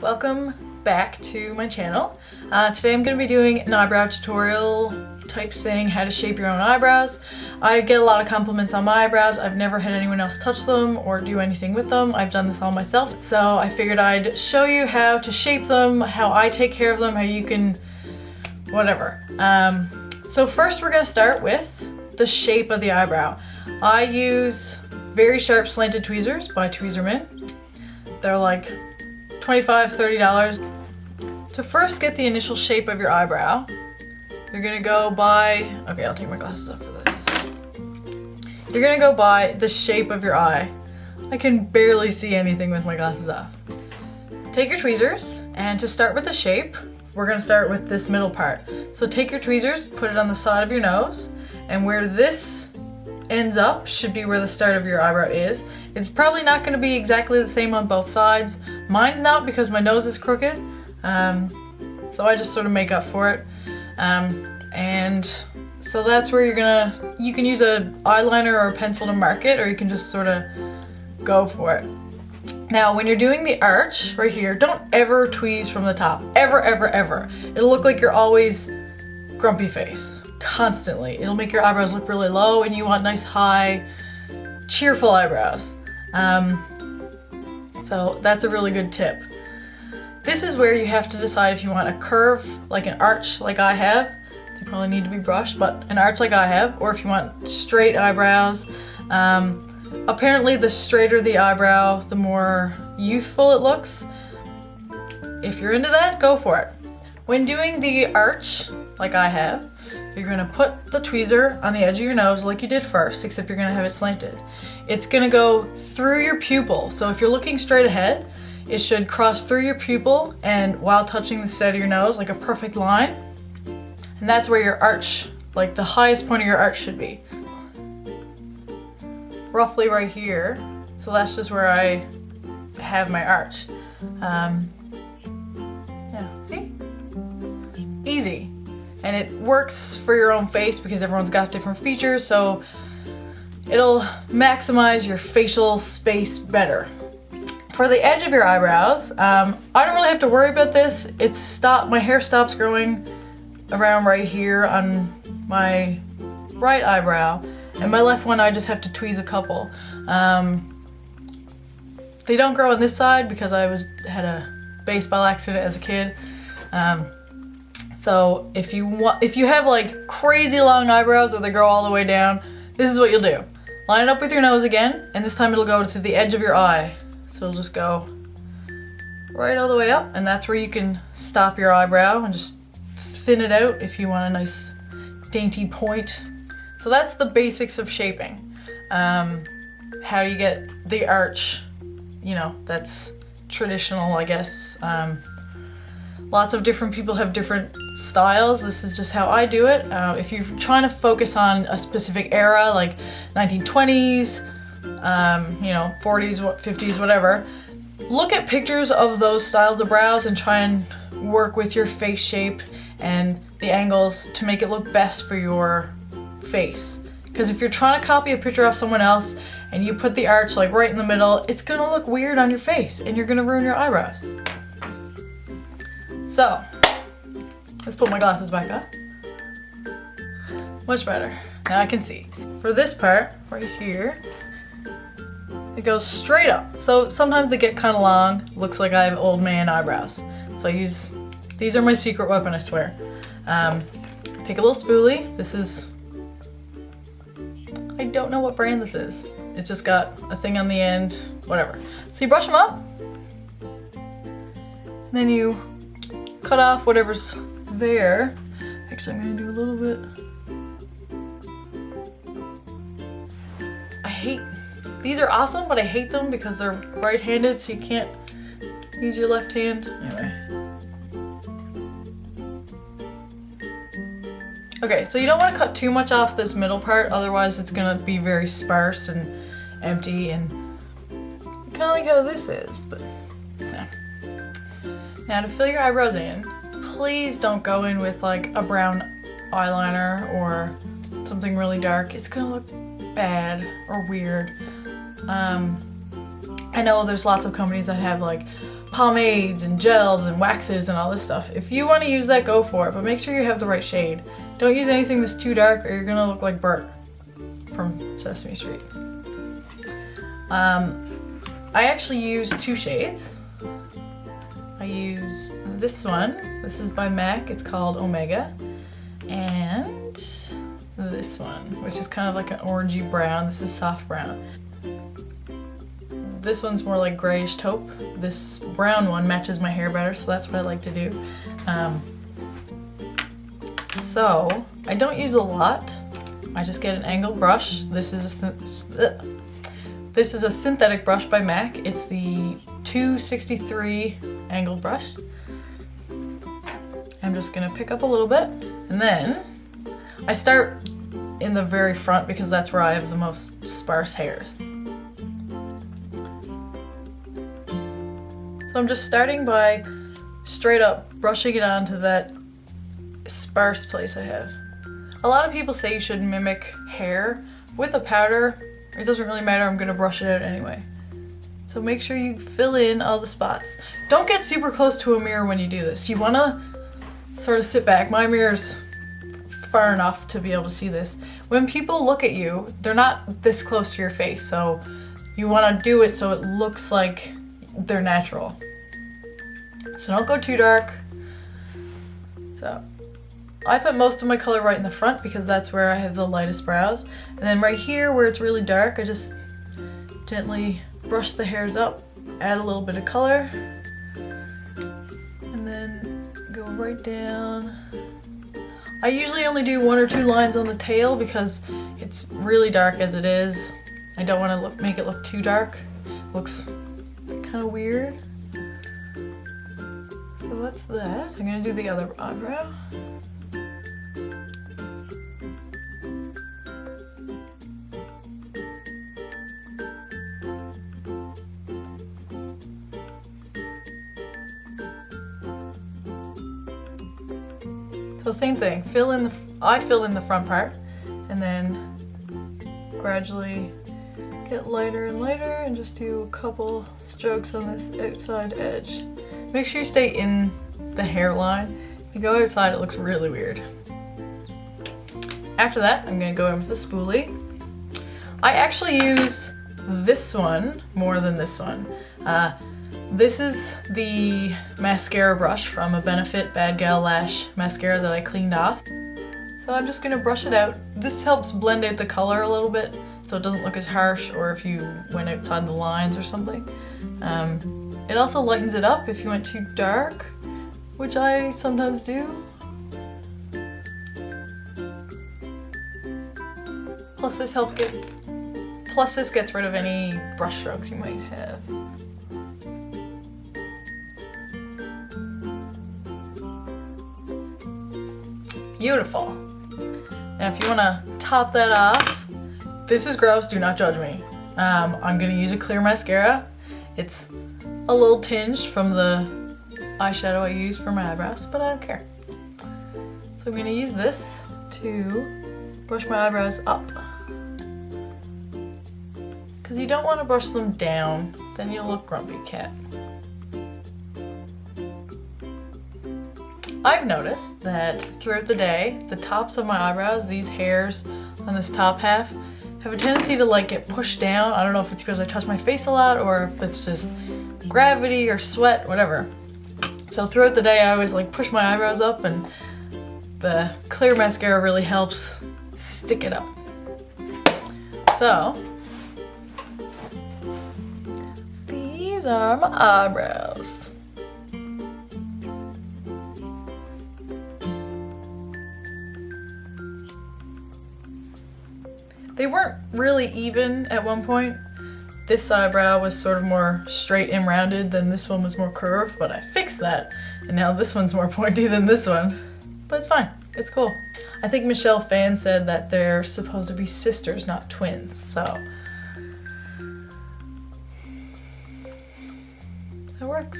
Welcome back to my channel. Today I'm going to be doing an eyebrow tutorial type thing, how to shape your own eyebrows. I get a lot of compliments on my eyebrows. I've never had anyone else touch them or do anything with them. I've done this all myself. So I figured I'd show you how to shape them, how I take care of them, how you can, whatever. So first we're going to start with the shape of the eyebrow. I use very sharp slanted tweezers by Tweezerman. They're like $25–$30. To first get the initial shape of your eyebrow, you're gonna go by, okay, I'll take my glasses off for this. You're gonna go by the shape of your eye. I can barely see anything with my glasses off. Take your tweezers, and to start with the shape, we're gonna start with this middle part. So take your tweezers, put it on the side of your nose, and where this ends up should be where the start of your eyebrow is. It's probably not going to be exactly the same on both sides. Mine's not because my nose is crooked, so I just sort of make up for it. And so that's where you can use an eyeliner or a pencil to mark it, or you can just sort of go for it. Now when you're doing the arch right here, don't ever tweeze from the top. Ever, ever, ever. It'll look like you're always grumpy face. Constantly. It'll make your eyebrows look really low, and you want nice, high, cheerful eyebrows. So that's a really good tip. This is where you have to decide if you want a curve, like an arch like I have. They probably need to be brushed, but an arch like I have, or if you want straight eyebrows. Apparently the straighter the eyebrow, the more youthful it looks. If you're into that, go for it. When doing the arch, like I have, you're going to put the tweezer on the edge of your nose like you did first, except you're going to have it slanted. It's going to go through your pupil. So if you're looking straight ahead, it should cross through your pupil and while touching the side of your nose like a perfect line. And that's where your arch, like the highest point of your arch should be. Roughly right here. So that's just where I have my arch. Yeah, see? Easy. And it works for your own face because everyone's got different features, so it'll maximize your facial space better. For the edge of your eyebrows, I don't really have to worry about this. My hair stops growing around right here on my right eyebrow, and my left one I just have to tweeze a couple. They don't grow on this side because I had a baseball accident as a kid. So if you have like crazy long eyebrows or they grow all the way down, this is what you'll do. Line it up with your nose again, and this time it'll go to the edge of your eye. So it'll just go right all the way up, and that's where you can stop your eyebrow and just thin it out if you want a nice dainty point. So that's the basics of shaping. How do you get the arch? You know, that's traditional, I guess. Lots of different people have different styles. This is just how I do it. If you're trying to focus on a specific era, like 1920s, 40s, 50s, whatever, look at pictures of those styles of brows and try and work with your face shape and the angles to make it look best for your face. Because if you're trying to copy a picture of someone else and you put the arch like right in the middle, it's gonna look weird on your face and you're gonna ruin your eyebrows. So, let's put my glasses back up. Much better. Now I can see. For this part, right here, it goes straight up. So sometimes they get kind of long. Looks like I have old man eyebrows. So these are my secret weapon, I swear. Take a little spoolie. This is, I don't know what brand this is. It's just got a thing on the end, whatever. So you brush them up. Then you cut off whatever's there. Actually, I'm gonna do a little bit. These are awesome, but I hate them because they're right-handed, so you can't use your left hand. Anyway. Okay, so you don't want to cut too much off this middle part, otherwise it's gonna be very sparse and empty and kind of like how this is, but yeah. Now to fill your eyebrows in, please don't go in with like a brown eyeliner or something really dark. It's gonna look bad or weird. I know there's lots of companies that have like pomades and gels and waxes and all this stuff. If you want to use that, go for it, but make sure you have the right shade. Don't use anything that's too dark or you're gonna look like Bert from Sesame Street. I actually use 2 shades. I use this one. This is by MAC. It's called Omega. And this one, which is kind of like an orangey brown. This is soft brown. This one's more like grayish taupe. This brown one matches my hair better, so that's what I like to do. So I don't use a lot. I just get an angled brush. This is a synthetic brush by MAC. It's the 263 angled brush. I'm just gonna pick up a little bit, and then I start in the very front because that's where I have the most sparse hairs. So I'm just starting by straight up brushing it onto that sparse place I have. A lot of people say you should mimic hair with a powder. It doesn't really matter, I'm gonna brush it out anyway. So make sure you fill in all the spots. Don't get super close to a mirror when you do this. You wanna sort of sit back. My mirror's far enough to be able to see this. When people look at you, they're not this close to your face, so you wanna do it so it looks like they're natural. So don't go too dark. So I put most of my color right in the front because that's where I have the lightest brows. And then right here where it's really dark, I just gently brush the hairs up, add a little bit of color, and then go right down. I usually only do 1 or 2 lines on the tail because it's really dark as it is. I don't want to make it look too dark. It looks kind of weird. So that's that. I'm gonna do the other eyebrow. So same thing, I fill in the front part and then gradually get lighter and lighter and just do a couple strokes on this outside edge. Make sure you stay in the hairline. If you go outside, it looks really weird. After that, I'm gonna go in with the spoolie. I actually use this one more than this one. This is the mascara brush from a Benefit Bad Gal Lash mascara that I cleaned off. So I'm just gonna brush it out. This helps blend out the color a little bit so it doesn't look as harsh or if you went outside the lines or something. It also lightens it up if you went too dark, which I sometimes do. Plus this gets rid of any brush strokes you might have. Beautiful. Now if you want to top that off, this is gross, do not judge me. I'm going to use a clear mascara. It's a little tinged from the eyeshadow I use for my eyebrows, but I don't care. So I'm going to use this to brush my eyebrows up. Because you don't want to brush them down, then you'll look grumpy cat. I've noticed that throughout the day, the tops of my eyebrows, these hairs on this top half, have a tendency to like get pushed down. I don't know if it's because I touch my face a lot or if it's just gravity or sweat, whatever. So throughout the day I always like push my eyebrows up and the clear mascara really helps stick it up. So, these are my eyebrows. They weren't really even at one point. This eyebrow was sort of more straight and rounded than this one was more curved, but I fixed that. And now this one's more pointy than this one. But it's fine, it's cool. I think Michelle Phan said that they're supposed to be sisters, not twins, so. That works.